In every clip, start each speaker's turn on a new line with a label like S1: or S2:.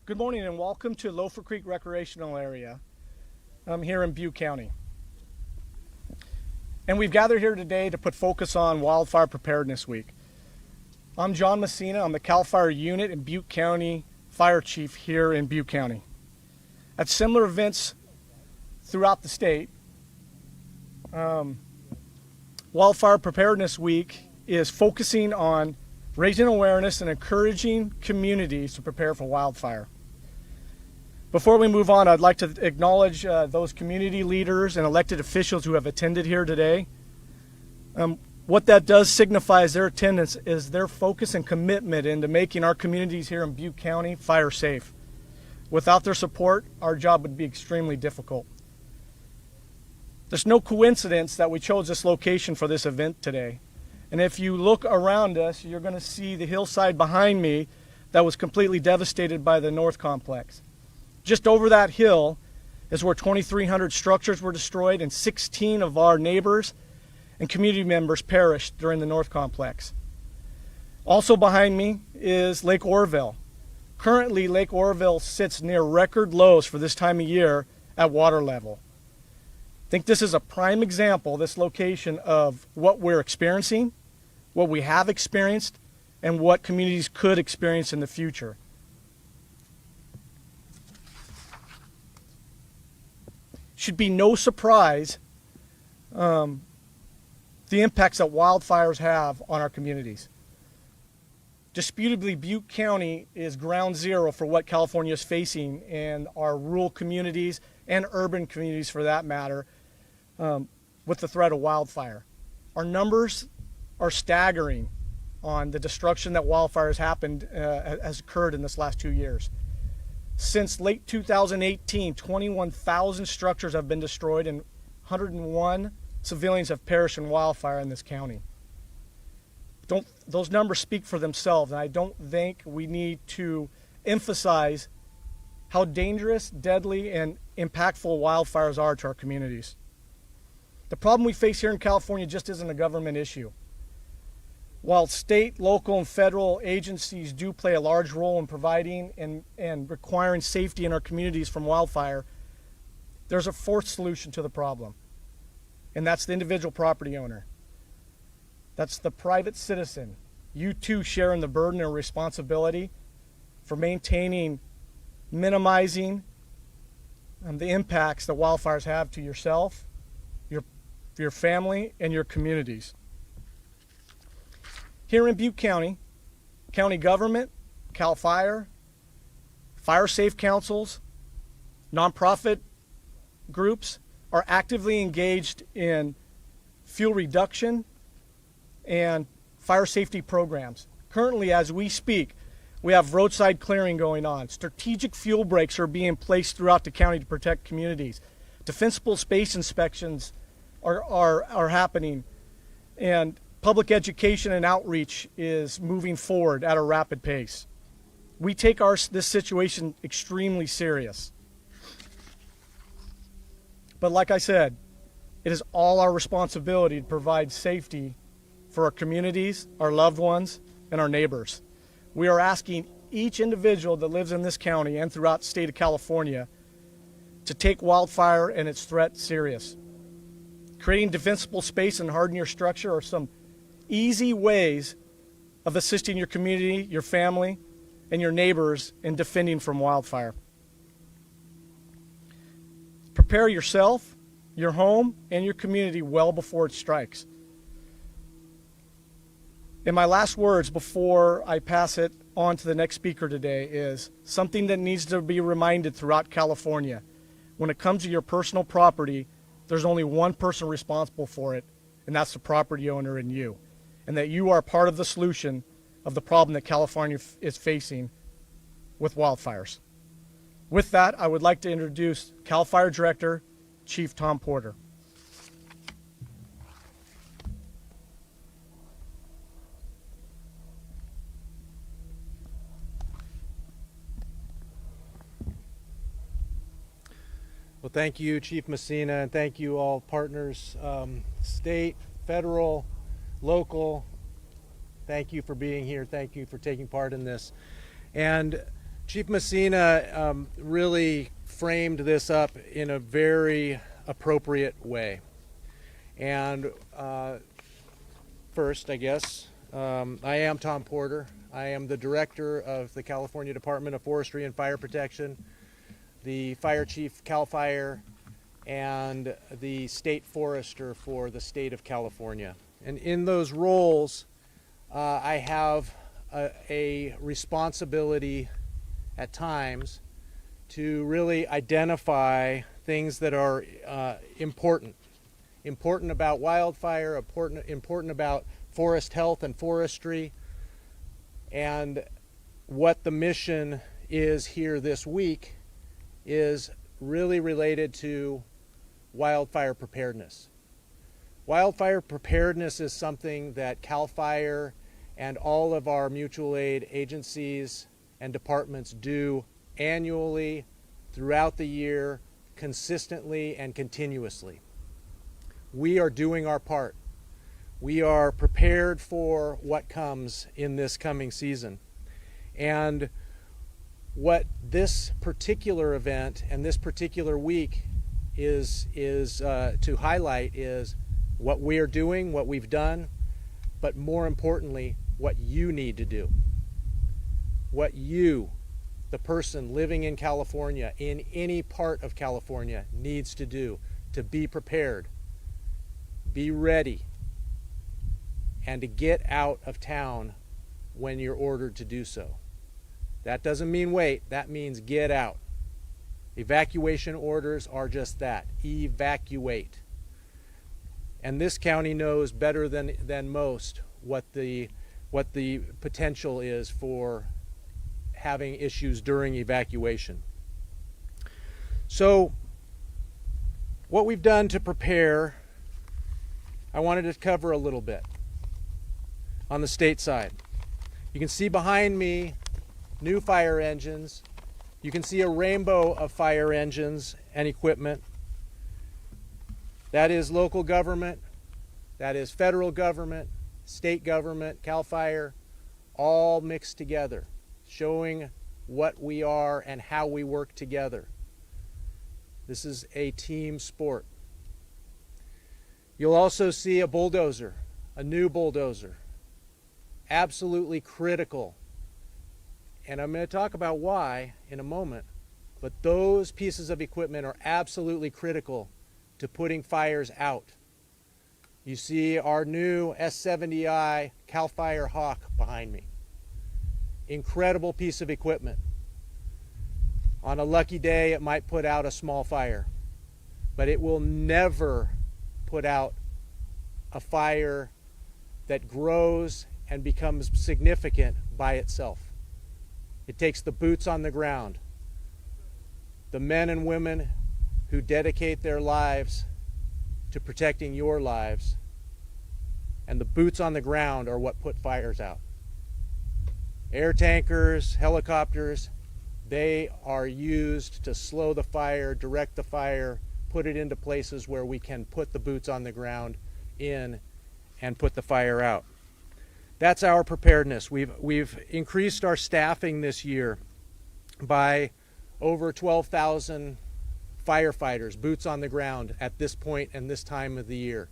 S1: Good morning and welcome to Loafer Creek Recreational Area here in Butte County. And we've gathered here today to put focus on Wildfire Preparedness Week. I'm John Messina. I'm the CAL FIRE unit and Butte County Fire Chief here in Butte County. At similar events throughout the state, Wildfire Preparedness Week is focusing on raising awareness and encouraging communities to prepare for wildfire. Before we move on, I'd like to acknowledge those community leaders and elected officials who have attended here today. What that does signify is their attendance is their focus and commitment into making our communities here in Butte County fire safe. Without their support, our job would be extremely difficult. There's no coincidence that we chose this location for this event today. And if you look around us, you're going to see the hillside behind me that was completely devastated by the North Complex. Just over that hill is where 2,300 structures were destroyed and 16 of our neighbors and community members perished during the North Complex. Also behind me is Lake Oroville. Currently, Lake Oroville sits near record lows for this time of year at water level. I think this is a prime example, this location, of what we're experiencing, what we have experienced, and what communities could experience in the future. Should be no surprise the impacts that wildfires have on our communities. Disputably, Butte County is ground zero for what California is facing in our rural communities and urban communities for that matter with the threat of wildfire. Our numbers are staggering on the destruction that wildfires has occurred in this last 2 years. Since late 2018, 21,000 structures have been destroyed and 101 civilians have perished in wildfire in this county. Those numbers speak for themselves, and I don't think we need to emphasize how dangerous, deadly, and impactful wildfires are to our communities. The problem we face here in California just isn't a government issue. While state, local, and federal agencies do play a large role in providing and requiring safety in our communities from wildfire, there's a fourth solution to the problem, and that's the individual property owner. That's the private citizen. You too share in the burden and responsibility for maintaining, minimizing the impacts that wildfires have to yourself, your family, and your communities. Here in Butte County, county government, CAL FIRE, fire safe councils, nonprofit groups are actively engaged in fuel reduction and fire safety programs. Currently, as we speak, we have roadside clearing going on. Strategic fuel breaks are being placed throughout the county to protect communities. Defensible space inspections are happening, and public education and outreach is moving forward at a rapid pace. We take this situation extremely serious. But like I said, it is all our responsibility to provide safety for our communities, our loved ones, and our neighbors. We are asking each individual that lives in this county and throughout the state of California to take wildfire and its threat serious. Creating defensible space and hardening your structure are some easy ways of assisting your community, your family, and your neighbors in defending from wildfire. Prepare yourself, your home, and your community well before it strikes. And my last words before I pass it on to the next speaker today is something that needs to be reminded throughout California. When it comes to your personal property, there's only one person responsible for it, and that's the property owner and you. And that you are part of the solution of the problem that California is facing with wildfires. With that, I would like to introduce CAL FIRE Director, Chief Tom Porter.
S2: Well, thank you, Chief Messina, and thank you all partners, state, federal, local. Thank you for being here. Thank you for taking part in this. And Chief Messina really framed this up in a very appropriate way. And first, I guess, I am Tom Porter. I am the director of the California Department of Forestry and Fire Protection, the fire chief, CAL FIRE, and the state forester for the state of California. And in those roles, I have a responsibility at times to really identify things that are important about wildfire, important about forest health and forestry, and what the mission is here this week is really related to wildfire preparedness. Wildfire preparedness is something that CAL FIRE and all of our mutual aid agencies and departments do annually, throughout the year, consistently and continuously. We are doing our part. We are prepared for what comes in this coming season. And what this particular event and this particular week is to highlight is what we are doing, what we've done, but more importantly, what you need to do. What you, the person living in California, in any part of California, needs to do to be prepared, be ready, and to get out of town when you're ordered to do so. That doesn't mean wait, that means get out. Evacuation orders are just that, evacuate. And this county knows better than most what the potential is for having issues during evacuation. So what we've done to prepare, I wanted to cover a little bit on the state side. You can see behind me new fire engines. You can see a rainbow of fire engines and equipment. That is local government, that is federal government, state government, CAL FIRE, all mixed together, showing what we are and how we work together. This is a team sport. You'll also see a bulldozer, a new bulldozer, absolutely critical. And I'm going to talk about why in a moment, but those pieces of equipment are absolutely critical to putting fires out. You see our new S70i CAL FIRE Hawk behind me. Incredible piece of equipment. On a lucky day, it might put out a small fire, but it will never put out a fire that grows and becomes significant by itself. It takes the boots on the ground, the men and women who dedicate their lives to protecting your lives, and the boots on the ground are what put fires out. Air tankers, helicopters, they are used to slow the fire, direct the fire, put it into places where we can put the boots on the ground in and put the fire out. That's our preparedness. We've increased our staffing this year by over 12,000 firefighters, boots on the ground at this point and this time of the year.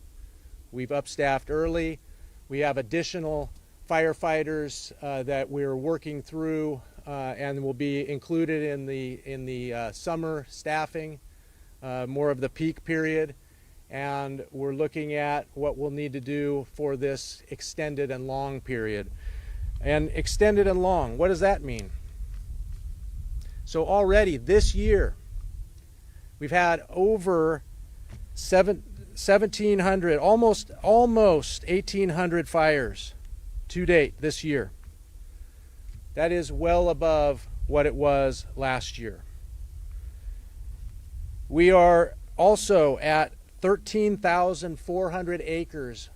S2: We've upstaffed early. We have additional firefighters that we're working through and will be included in the summer staffing, more of the peak period. And we're looking at what we'll need to do for this extended and long period. And extended and long, what does that mean? So already this year, we've had over 1,700, almost 1,800 fires to date this year. That is well above what it was last year. We are also at 13,400 acres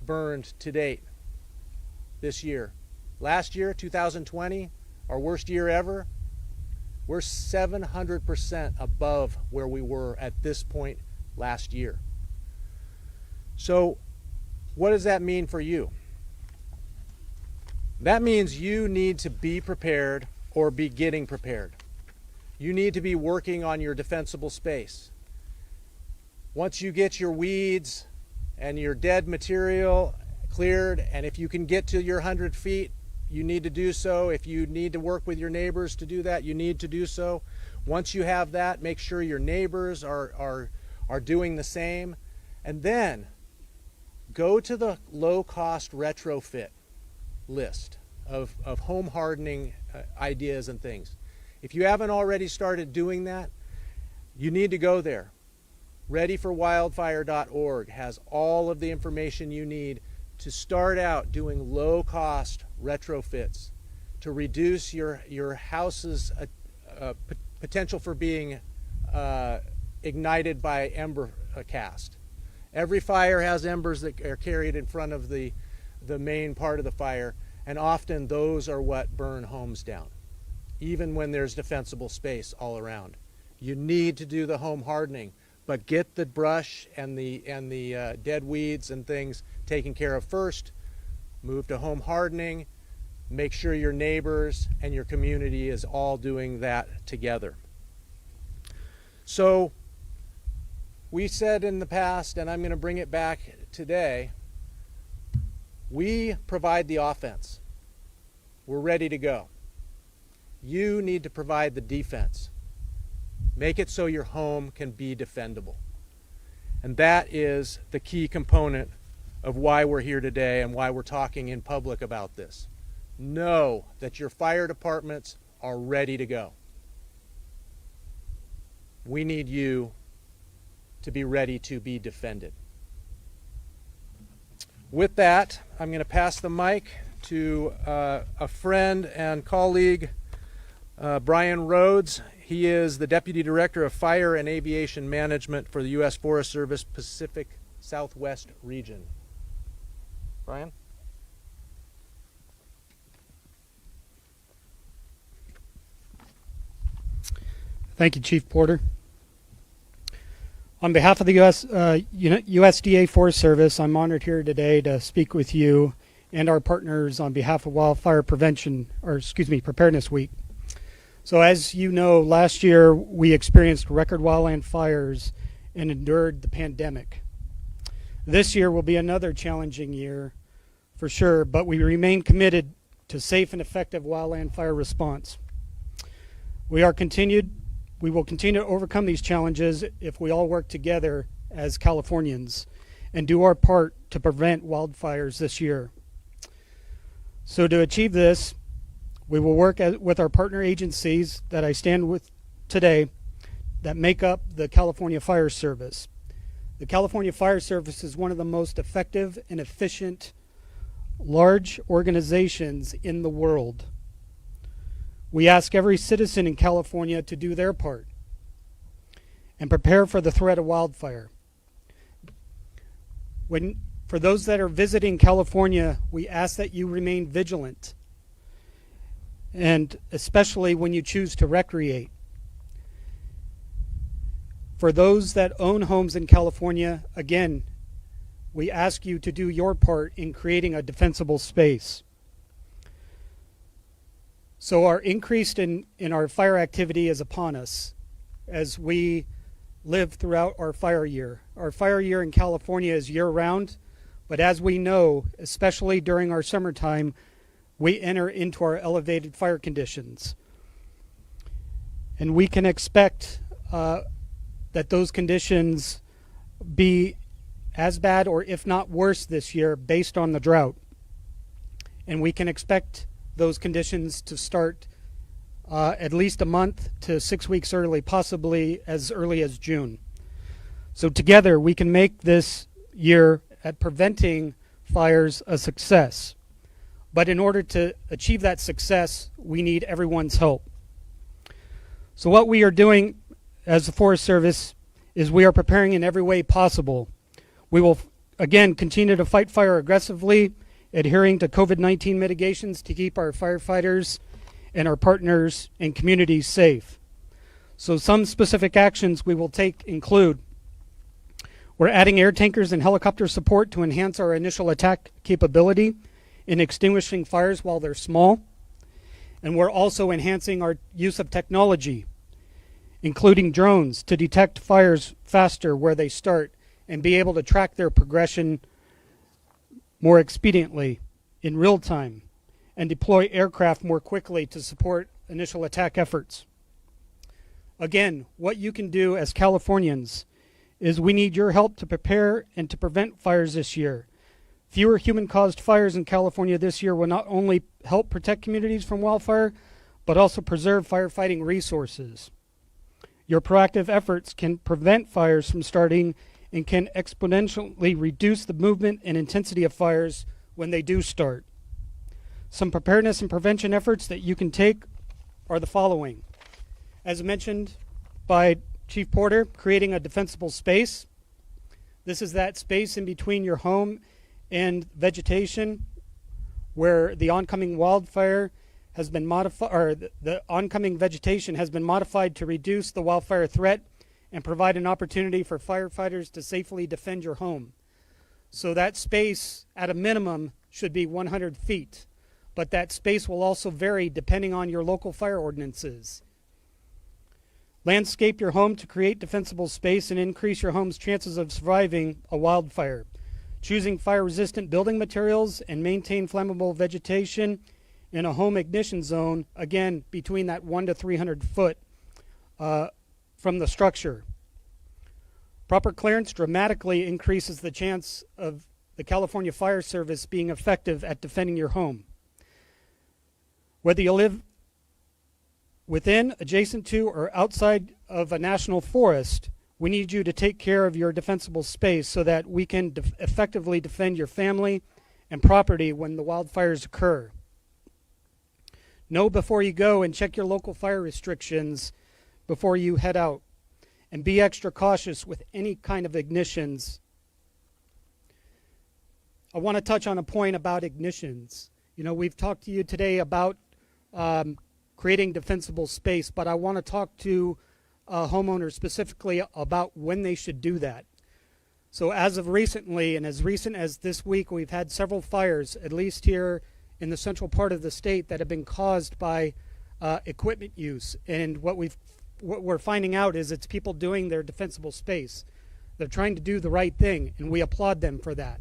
S2: burned to date this year. Last year, 2020, our worst year ever, we're 700% above where we were at this point last year. So what does that mean for you? That means you need to be prepared or be getting prepared. You need to be working on your defensible space. Once you get your weeds and your dead material cleared, and if you can get to your 100 feet, you need to do so. If you need to work with your neighbors to do that, you need to do so. Once you have that, make sure your neighbors are doing the same. And then go to the low-cost retrofit list of home hardening ideas and things. If you haven't already started doing that, you need to go there. Readyforwildfire.org has all of the information you need to start out doing low-cost retrofits to reduce your house's potential for being ignited by ember cast. Every fire has embers that are carried in front of the main part of the fire, and often those are what burn homes down, even when there's defensible space all around. You need to do the home hardening, but get the brush and the dead weeds and things taken care of first. Move to home hardening. Make sure your neighbors and your community is all doing that together. So we said in the past, and I'm going to bring it back today, we provide the offense. We're ready to go. You need to provide the defense. Make it so your home can be defendable. And that is the key component of why we're here today and why we're talking in public about this. Know that your fire departments are ready to go. We need you to be ready to be defended. With that, I'm going to pass the mic to a friend and colleague, Brian Rhodes. He is the Deputy Director of Fire and Aviation Management for the U.S. Forest Service Pacific Southwest Region. Brian?
S3: Thank you, Chief Porter. On behalf of the USDA Forest Service, I'm honored here today to speak with you and our partners on behalf of Preparedness Week. So as you know, last year we experienced record wildland fires and endured the pandemic. This year will be another challenging year for sure, but we remain committed to safe and effective wildland fire response. We will continue to overcome these challenges if we all work together as Californians and do our part to prevent wildfires this year. So to achieve this, we will work with our partner agencies that I stand with today that make up the California Fire Service. The California Fire Service is one of the most effective and efficient large organizations in the world. We ask every citizen in California to do their part and prepare for the threat of wildfire. For those that are visiting California, we ask that you remain vigilant, and especially when you choose to recreate. For those that own homes in California, again, we ask you to do your part in creating a defensible space. So our increase in our fire activity is upon us as we live throughout our fire year. Our fire year in California is year-round, but as we know, especially during our summertime, we enter into our elevated fire conditions. And we can expect that those conditions be as bad or if not worse this year based on the drought. And we can expect those conditions to start at least a month to 6 weeks early, possibly as early as June. So together we can make this year at preventing fires a success. But in order to achieve that success, we need everyone's help. So what we are doing as the Forest Service is we are preparing in every way possible. We will, again, continue to fight fire aggressively, adhering to COVID-19 mitigations to keep our firefighters and our partners and communities safe. So some specific actions we will take include: we're adding air tankers and helicopter support to enhance our initial attack capability in extinguishing fires while they're small. And we're also enhancing our use of technology, including drones, to detect fires faster where they start and be able to track their progression more expediently in real time, and deploy aircraft more quickly to support initial attack efforts. Again, what you can do as Californians is we need your help to prepare and to prevent fires this year. Fewer human-caused fires in California this year will not only help protect communities from wildfire, but also preserve firefighting resources. Your proactive efforts can prevent fires from starting and can exponentially reduce the movement and intensity of fires when they do start. Some preparedness and prevention efforts that you can take are the following. As mentioned by Chief Porter, creating a defensible space. This is that space in between your home and vegetation where the oncoming wildfire has been modified, or the oncoming vegetation has been modified to reduce the wildfire threat and provide an opportunity for firefighters to safely defend your home. So that space at a minimum should be 100 feet, but that space will also vary depending on your local fire ordinances. Landscape your home to create defensible space and increase your home's chances of surviving a wildfire. Choosing fire-resistant building materials and maintain flammable vegetation in a home ignition zone, again, between that 1 to 300 foot from the structure. Proper clearance dramatically increases the chance of the California Fire Service being effective at defending your home. Whether you live within, adjacent to, or outside of a national forest, we need you to take care of your defensible space so that we can effectively defend your family and property when the wildfires occur. Know before you go and check your local fire restrictions before you head out. And be extra cautious with any kind of ignitions. I want to touch on a point about ignitions. You know, we've talked to you today about creating defensible space, but I want to talk to homeowners specifically about when they should do that. So as of recently, and as recent as this week, we've had several fires, at least here in the central part of the state, that have been caused by equipment use. And what we're finding out is it's people doing their defensible space. They're trying to do the right thing, and we applaud them for that.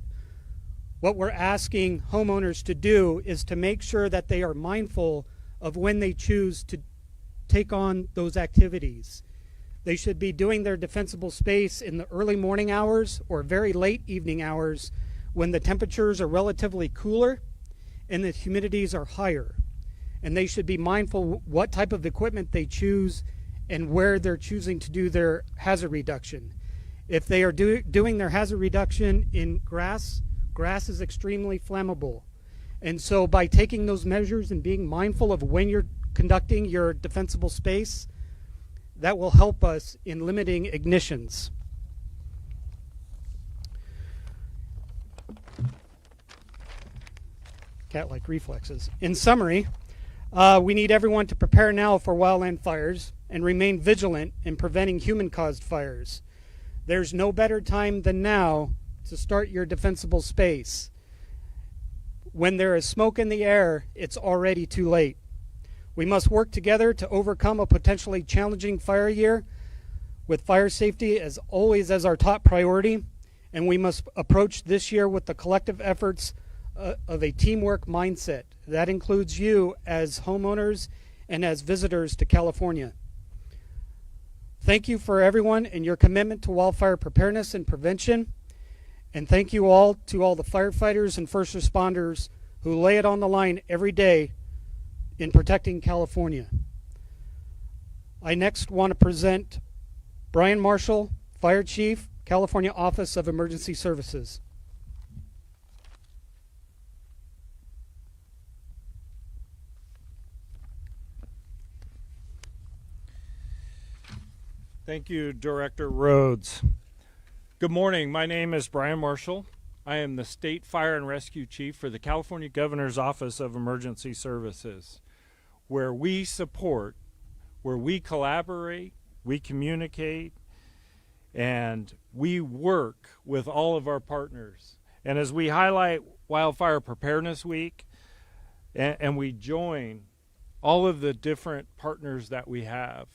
S3: What we're asking homeowners to do is to make sure that they are mindful of when they choose to take on those activities. They should be doing their defensible space in the early morning hours or very late evening hours when the temperatures are relatively cooler and the humidities are higher. And they should be mindful what type of equipment they choose and where they're choosing to do their hazard reduction. If they are doing their hazard reduction in grass is extremely flammable. And so by taking those measures and being mindful of when you're conducting your defensible space, that will help us in limiting ignitions. Cat-like reflexes. In summary, we need everyone to prepare now for wildland fires and remain vigilant in preventing human-caused fires. There's no better time than now to start your defensible space. When there is smoke in the air, it's already too late. We must work together to overcome a potentially challenging fire year with fire safety as always as our top priority, and we must approach this year with the collective efforts of a teamwork mindset. That includes you as homeowners and as visitors to California. Thank you for everyone and your commitment to wildfire preparedness and prevention. And thank you all to all the firefighters and first responders who lay it on the line every day in protecting California. I next want to present Brian Marshall, Fire Chief, California Office of Emergency Services.
S4: Thank you, Director Rhodes. Good morning. My name is Brian Marshall. I am the State Fire and Rescue Chief for the California Governor's Office of Emergency Services, where we support, where we collaborate, we communicate, and we work with all of our partners. And as we highlight Wildfire Preparedness Week, and we join all of the different partners that we have.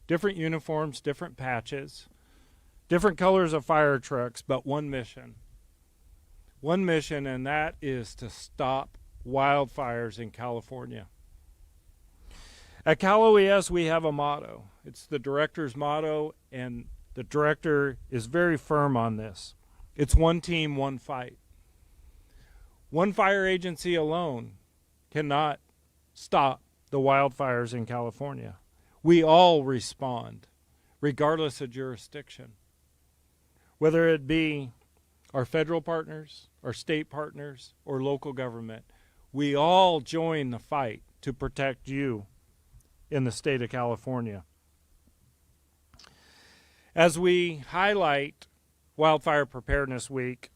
S4: Different uniforms, different patches, different colors of fire trucks, but one mission. One mission, and that is to stop wildfires in California. At Cal OES, we have a motto. It's the director's motto, and the director is very firm on this. It's one team, one fight. One fire agency alone cannot stop the wildfires in California. We all respond, regardless of jurisdiction. Whether it be our federal partners, our state partners, or local government, we all join the fight to protect you in the state of California. As we highlight Wildfire Preparedness Week,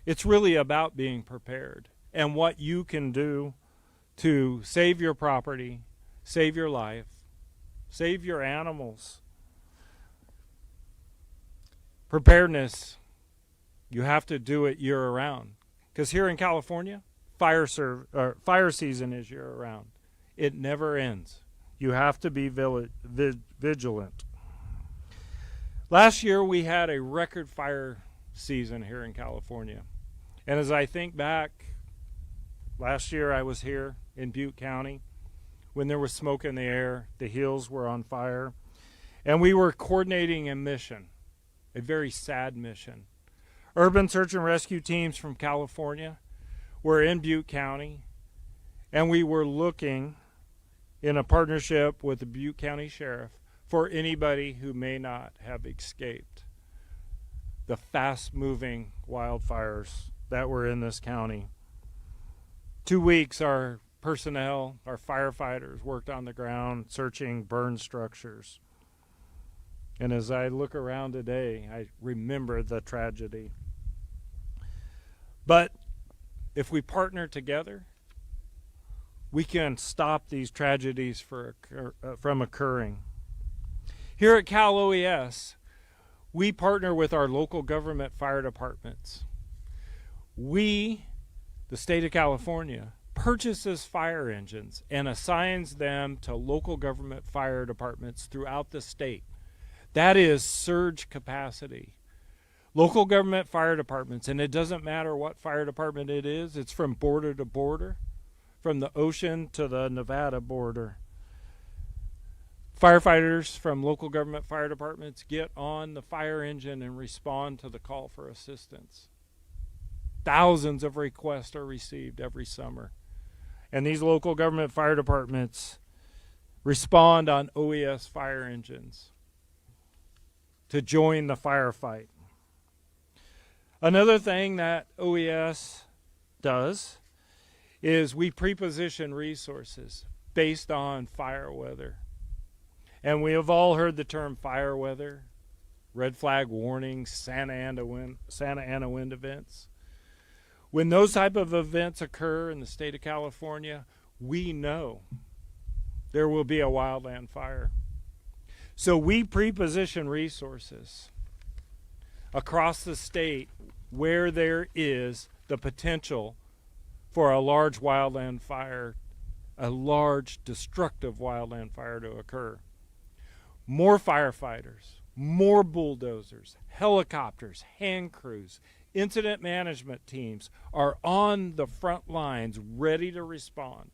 S4: it's really about being prepared and what you can do to save your property, save your life, save your animals. Preparedness, you have to do it year-round. Because here in California, fire season is year-round. It never ends. You have to be vigilant. Last year, we had a record fire season here in California. And as I think back, last year I was here in Butte County when there was smoke in the air, the hills were on fire, and we were coordinating a mission, a very sad mission. Urban search and rescue teams from California were in Butte County, and we were looking in a partnership with the Butte County Sheriff for anybody who may not have escaped the fast-moving wildfires that were in this county. 2 weeks, our personnel, our firefighters, worked on the ground searching burned structures. And as I look around today, I remember the tragedy. But if we partner together, we can stop these tragedies from occurring. Here at Cal OES, we partner with our local government fire departments. We, the state of California, purchases fire engines and assigns them to local government fire departments throughout the state. That is surge capacity. Local government fire departments, and it doesn't matter what fire department it is, it's from border to border, from the ocean to the Nevada border. Firefighters from local government fire departments get on the fire engine and respond to the call for assistance. Thousands of requests are received every summer. And these local government fire departments respond on OES fire engines to join the firefight. Another thing that OES does is we pre-position resources based on fire weather. And we have all heard the term fire weather, red flag warnings, Santa Ana wind events. When those type of events occur in the state of California, we know there will be a wildland fire. So we pre-position resources across the state where there is the potential for a large wildland fire, a large destructive wildland fire to occur. More firefighters, more bulldozers, helicopters, hand crews, incident management teams are on the front lines ready to respond.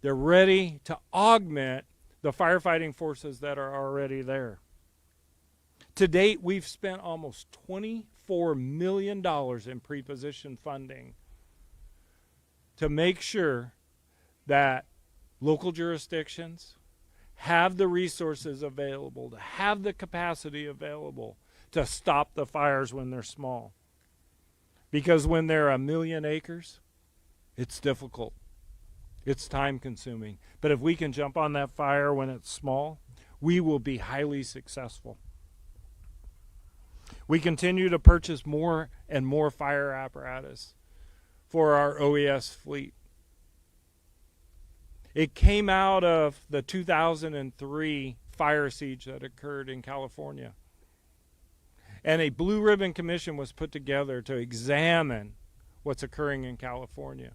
S4: They're ready to augment the firefighting forces that are already there. To date, we've spent almost $24 million in pre-position funding to make sure that local jurisdictions have the resources available, to have the capacity available to stop the fires when they're small. Because when they're 1 million acres, it's difficult. It's time consuming. But if we can jump on that fire when it's small, we will be highly successful. We continue to purchase more and more fire apparatus for our OES fleet. It came out of the 2003 fire siege that occurred in California. And a Blue Ribbon Commission was put together to examine what's occurring in California.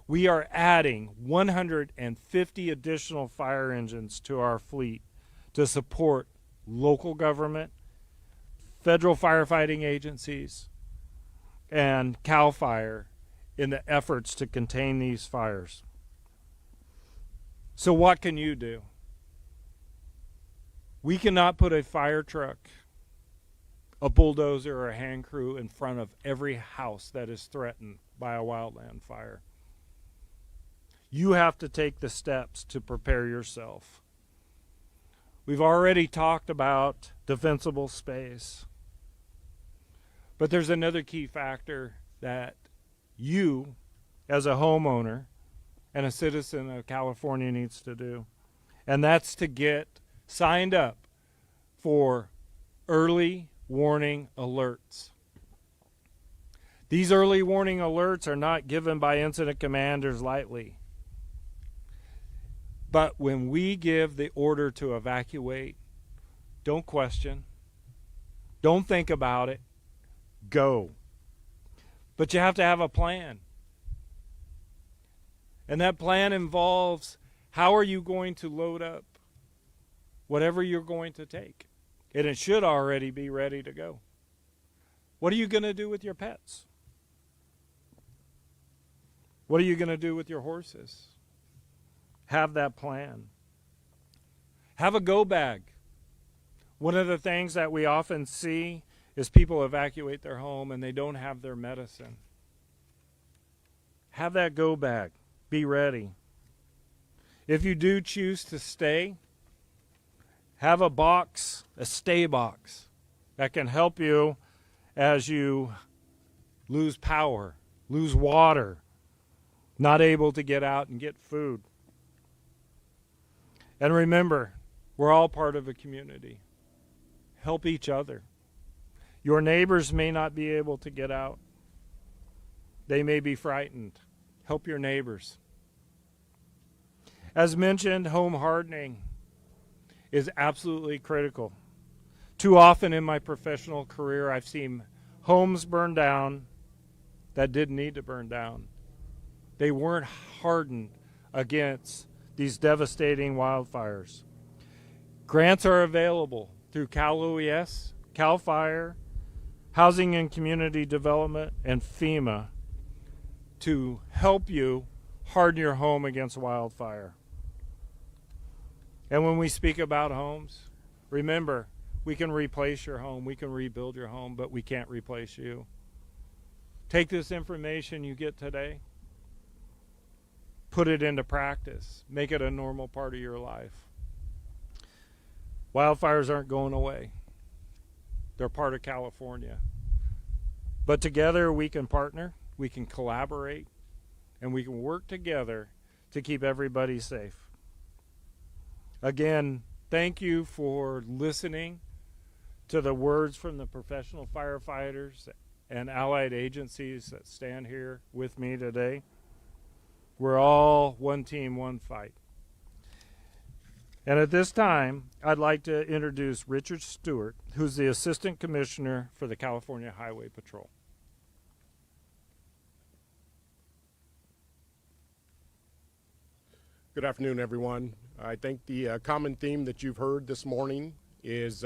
S4: We are adding 150 additional fire engines to our fleet to support local government, federal firefighting agencies, and CAL FIRE in the efforts to contain these fires. So what can you do? We cannot put a fire truck, a bulldozer, or a hand crew in front of every house that is threatened by a wildland fire. You have to take the steps to prepare yourself. We've already talked about defensible space. But there's another key factor that you, as a homeowner and a citizen of California, needs to do. And that's to get signed up for early warning alerts. These early warning alerts are not given by incident commanders lightly. But when we give the order to evacuate, don't question, don't think about it, go. But you have to have a plan. And that plan involves, how are you going to load up whatever you're going to take? And it should already be ready to go. What are you going to do with your pets? What are you going to do with your horses? Have that plan. Have a go bag. One of the things that we often see is people evacuate their home and they don't have their medicine. Have that go bag. Be ready. If you do choose to stay, have a box, a stay box, that can help you as you lose power, lose water, not able to get out and get food. And remember, we're all part of a community. Help each other. Your neighbors may not be able to get out. They may be frightened. Help your neighbors. As mentioned, home hardening is absolutely critical. Too often in my professional career, I've seen homes burn down that didn't need to burn down. They weren't hardened against these devastating wildfires. Grants are available through Cal OES, CAL FIRE, Housing and Community Development, and FEMA to help you harden your home against wildfire. And when we speak about homes, remember, we can replace your home, we can rebuild your home, but we can't replace you. Take this information you get today, put it into practice, make it a normal part of your life. Wildfires aren't going away. They're part of California. But together we can partner, we can collaborate, and we can work together to keep everybody safe. Again, thank you for listening to the words from the professional firefighters and allied agencies that stand here with me today. We're all one team, one fight. And at this time, I'd like to introduce Richard Stewart, who's the Assistant Commissioner for the California Highway Patrol.
S5: Good afternoon, everyone. I think the common theme that you've heard this morning is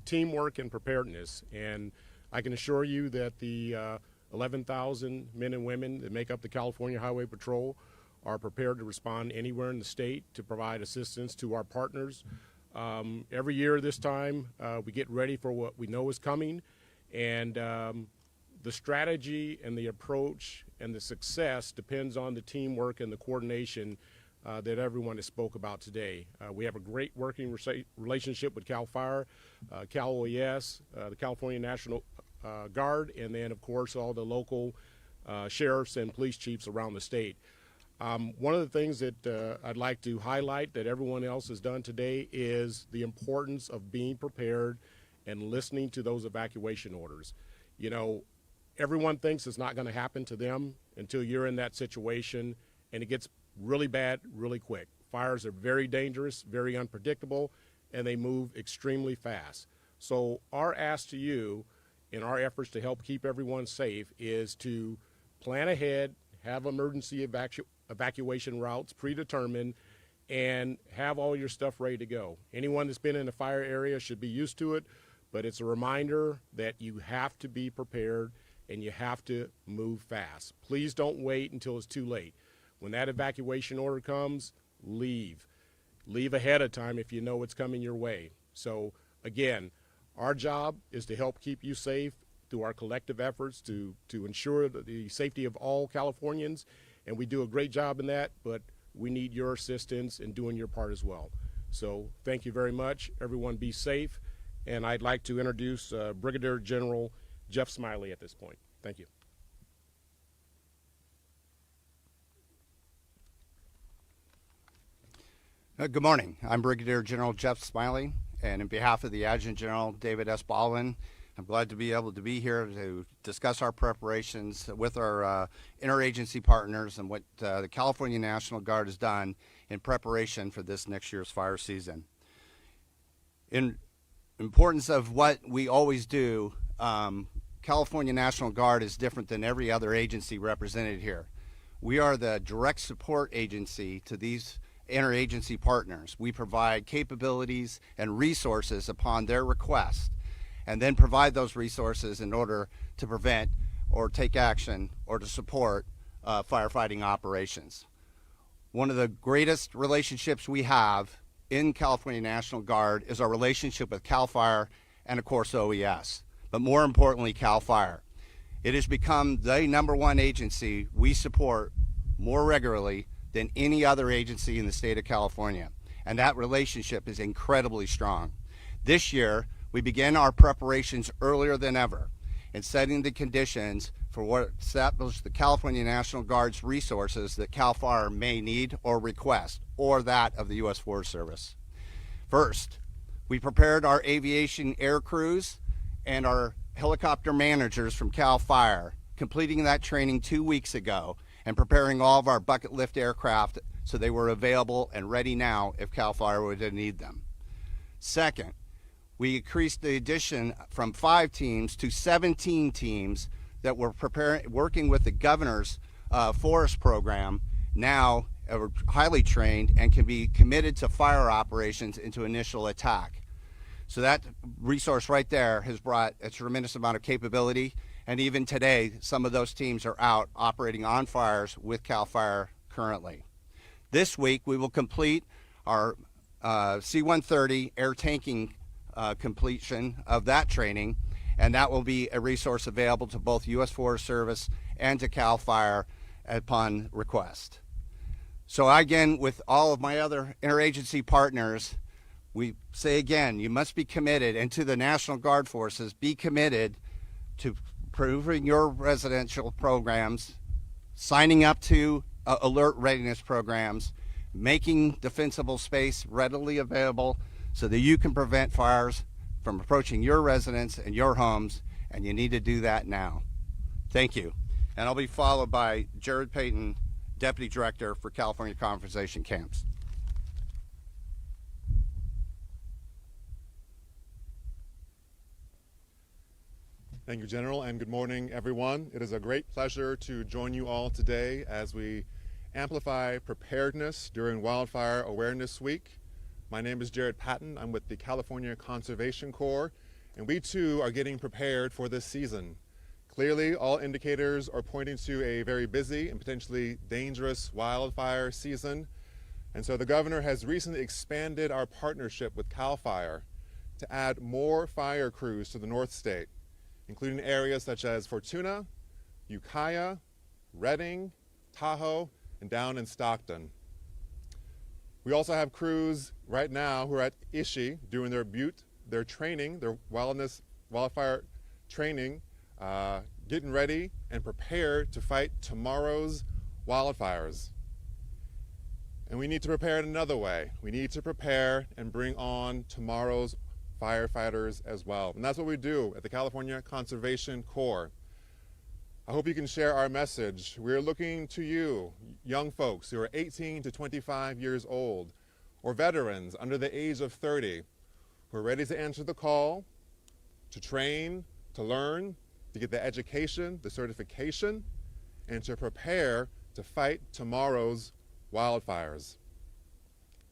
S5: teamwork and preparedness. And I can assure you that the 11,000 men and women that make up the California Highway Patrol are prepared to respond anywhere in the state to provide assistance to our partners. Every year this time, we get ready for what we know is coming. And the strategy and the approach and the success depends on the teamwork and the coordination that everyone has spoke about today. We have a great working relationship with CAL FIRE, Cal OES, the California National Guard, and then of course all the local sheriffs and police chiefs around the state. One of the things that I'd like to highlight that everyone else has done today is the importance of being prepared and listening to those evacuation orders. You know, everyone thinks it's not going to happen to them until you're in that situation, and it gets really bad really quick. Fires are very dangerous, very unpredictable, and they move extremely fast. So our ask to you in our efforts to help keep everyone safe is to plan ahead, have emergency evacuation routes predetermined, and have all your stuff ready to go. Anyone that's been in a fire area should be used to it, but it's a reminder that you have to be prepared and you have to move fast. Please don't wait until it's too late. When that evacuation order comes, leave. Leave ahead of time if you know what's coming your way. So again, our job is to help keep you safe through our collective efforts to ensure the safety of all Californians, and we do a great job in that, but we need your assistance in doing your part as well. So thank you very much. Everyone be safe, and I'd like to introduce Brigadier General Jeff Smiley at this point. Thank you.
S6: Good morning. I'm Brigadier General Jeff Smiley, and on behalf of the Adjutant General David S. Baldwin, I'm glad to be able to be here to discuss our preparations with our interagency partners and what the California National Guard has done in preparation for this next year's fire season. In importance of what we always do, California National Guard is different than every other agency represented here. We are the direct support agency to these interagency partners. We provide capabilities and resources upon their request, and then provide those resources in order to prevent or take action or to support firefighting operations. One of the greatest relationships we have in California National Guard is our relationship with CAL FIRE and of course OES, but more importantly CAL FIRE. It has become the #1 agency we support more regularly than any other agency in the state of California, and that relationship is incredibly strong. This year, we began our preparations earlier than ever in setting the conditions for what established the California National Guard's resources that CAL FIRE may need or request, or that of the U.S. Forest Service. First, we prepared our aviation air crews and our helicopter managers from CAL FIRE, completing that training 2 weeks ago, and preparing all of our bucket lift aircraft so they were available and ready now if CAL FIRE would need them. Second, we increased the addition from 5 teams to 17 teams that were working with the governor's forest program, now are highly trained and can be committed to fire operations into initial attack. So that resource right there has brought a tremendous amount of capability. And even today, some of those teams are out operating on fires with CAL FIRE currently. This week, we will complete our C-130 air tanking completion of that training, and that will be a resource available to both U.S. Forest Service and to CAL FIRE upon request. So again, with all of my other interagency partners, we say again, you must be committed, and to the National Guard forces, be committed to improving your residential programs, signing up to alert readiness programs, making defensible space readily available so that you can prevent fires from approaching your residents and your homes, and you need to do that now. Thank you. And I'll be followed by Jared Payton, Deputy Director for California Conservation Camps.
S7: Thank you, General, and good morning, everyone. It is a great pleasure to join you all today as we amplify preparedness during Wildfire Awareness Week. My name is Jared Patton. I'm with the California Conservation Corps, and we too are getting prepared for this season. Clearly, all indicators are pointing to a very busy and potentially dangerous wildfire season, and so the governor has recently expanded our partnership with CAL FIRE to add more fire crews to the North State, including areas such as Fortuna, Ukiah, Redding, Tahoe, and down in Stockton. We also have crews right now who are at Ishii doing their Butte, their training, their wildfire training, getting ready and prepared to fight tomorrow's wildfires. And we need to prepare in another way. We need to prepare and bring on tomorrow's firefighters as well. And that's what we do at the California Conservation Corps. I hope you can share our message. We're looking to you, young folks who are 18 to 25 years old, or veterans under the age of 30, who are ready to answer the call, to train, to learn, to get the education, the certification, and to prepare to fight tomorrow's wildfires.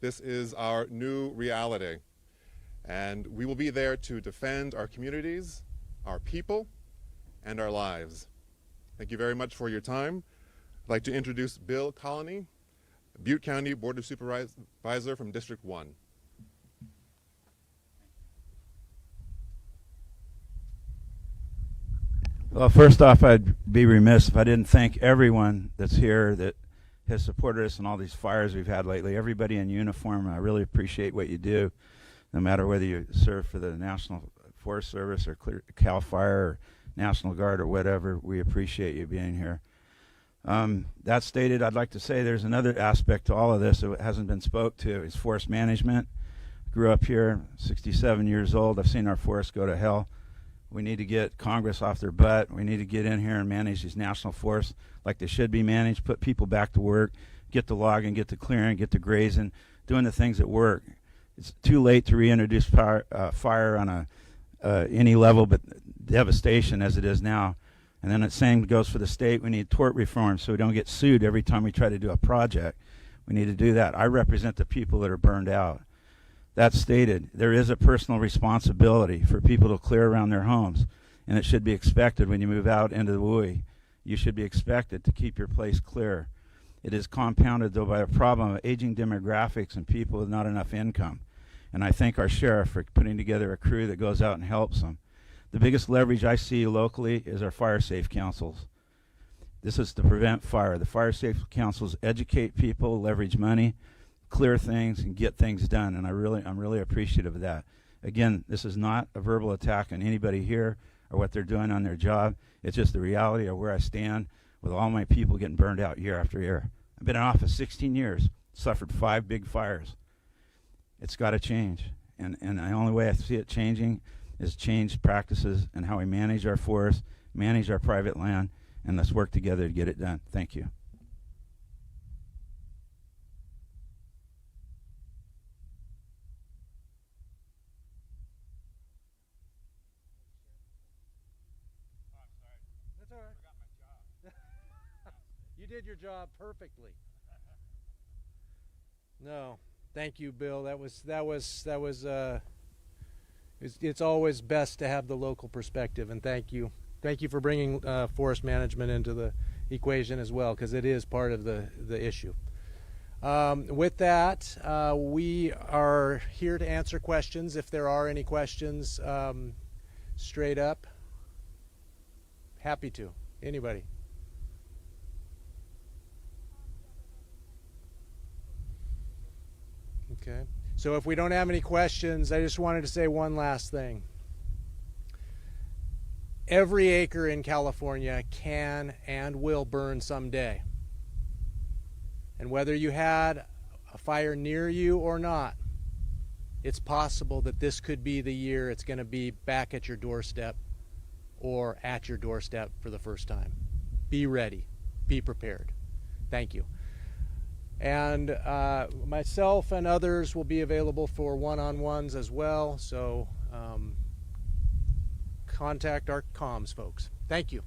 S7: This is our new reality, and we will be there to defend our communities, our people, and our lives. Thank you very much for your time. I'd like to introduce Bill Colony, Butte County Board of Supervisor from District 1.
S8: Well, first off, I'd be remiss if I didn't thank everyone that's here that has supported us in all these fires we've had lately. Everybody in uniform, I really appreciate what you do, no matter whether you serve for the National Forest Service or CAL FIRE or National Guard or whatever. We appreciate you being here. That stated, I'd like to say there's another aspect to all of this that hasn't been spoke to, is forest management. Grew up here, 67 years old. I've seen our forests go to hell. We need to get Congress off their butt. We need to get in here and manage these national forests like they should be managed, put people back to work, get the logging, get the clearing, get the grazing, doing the things that work. It's too late to reintroduce fire on any level but devastation as it is now. And then the same goes for the state. We need tort reform so we don't get sued every time we try to do a project. We need to do that. I represent the people that are burned out. That stated, there is a personal responsibility for people to clear around their homes, and it should be expected when you move out into the WUI. You should be expected to keep your place clear. It is compounded, though, by a problem of aging demographics and people with not enough income. And I thank our sheriff for putting together a crew that goes out and helps them. The biggest leverage I see locally is our fire safe councils. This is to prevent fire. The fire safe councils educate people, leverage money, clear things, and get things done, and I'm really appreciative of that. Again, this is not a verbal attack on anybody here or what they're doing on their job. It's just the reality of where I stand with all my people getting burned out year after year. I've been in office 16 years, suffered 5 big fires. It's got to change, and the only way I see it changing is change practices and how we manage our forests, manage our private land, and let's work together to get it done. Thank you.
S2: That's all right. I forgot my job. You did your job perfectly. No, thank you, Bill. It's always best to have the local perspective, and thank you for bringing forest management into the equation as well, because it is part of the issue. With that, we are here to answer questions if there are any questions. Straight up, happy to. Anybody? Okay. So if we don't have any questions, I just wanted to say one last thing. Every acre in California can and will burn someday. And whether you had a fire near you or not, it's possible that this could be the year it's going to be back at your doorstep or at your doorstep for the first time. Be ready. Be prepared. Thank you. And myself and others will be available for one-on-ones as well, so contact our comms folks. Thank you.